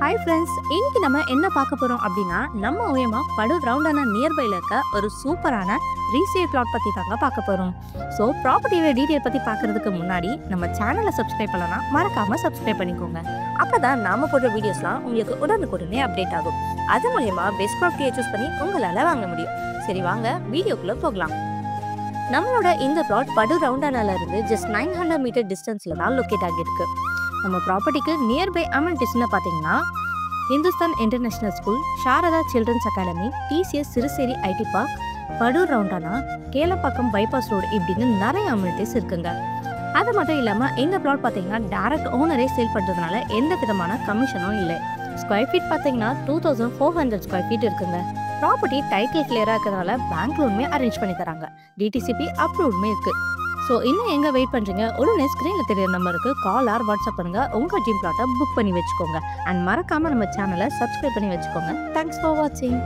Hi friends, இன்னைக்கு நம்ம என்ன பார்க்க போறோம் அப்படின்னா, நம்ம ஓயமா படூர் ரவுண்டான நியர்பைல இருக்க ஒரு சூப்பரான ரீசேல் பிளாட் பத்தி தாங்க பார்க்க போறோம். ஸோ ப்ராப்பர்ட்டியோட டீடைல் பத்தி பார்க்கறதுக்கு முன்னாடி நம்ம சேனலை சப்ஸ்கிரைப் பண்ணலாம், மறக்காம சப்ஸ்கிரைப் பண்ணிக்கோங்க. அப்பதான் நாம போடுற வீடியோஸ்லாம் உங்களுக்கு உடனுக்குடனே அப்டேட் ஆகும். அது மூலயமா பெஸ்ட் ப்ராப்பர்ட்டியை சூஸ் பண்ணி உங்களால வாங்க முடியும். சரி வாங்க வீடியோக்குள்ள போகலாம். நம்மளோட இந்த பிளாட் படூர் ரவுண்டானால இருந்து ஜஸ்ட் 900 மீட்டர் டிஸ்டன்ஸ்ல தான் லொக்கேட் ஆகியிருக்கு. நம்ம ப்ராப்பர்ட்டிக்கு நியர்பை அமெனிட்டிஸ்னு பார்த்தீங்கன்னா Hindustan international school, Sharada children's academy, TCS Siruseri IT park, Padur ரவுண்டானா, கேளப்பாக்கம் பைபாஸ் ரோடு இப்படின்னு நிறைய அமெனிட்டிஸ் இருக்குங்க. அது மட்டும் இல்லாமல் இந்த பிளாட் பார்த்தீங்கன்னா டைரக்ட் ஓனரே சேல் பண்ணுறதுனால எந்த விதமான கமிஷனும் இல்லை. ஸ்கொயர் ஃபீட் பார்த்தீங்கன்னா 2400 ஸ்கொயர் ஃபீட் இருக்குங்க. ப்ராப்பர்ட்டி டைட்டில் கிளியராக இருக்கிறதுனால பேங்க் லோனுமே அரேஞ்ச் பண்ணி தராங்க. டிடிசிபி அப்ரூவ்டுமே இருக்குது. ஸோ இன்னும் எங்கே வெயிட் பண்ணுறீங்க? உடனே ஸ்க்ரீனில் தெரியற நம்பருக்கு கால் ஆர் வாட்ஸ்அப் பண்ணுங்கள். உங்கள் ட்ரீம் பிளாட்டை புக் பண்ணி வச்சுக்கோங்க. அண்ட் மறக்காமல் நம்ம சேனலை சப்ஸ்கிரைப் பண்ணி வச்சுக்கோங்க. தேங்க்ஸ் ஃபார் வாட்சிங்.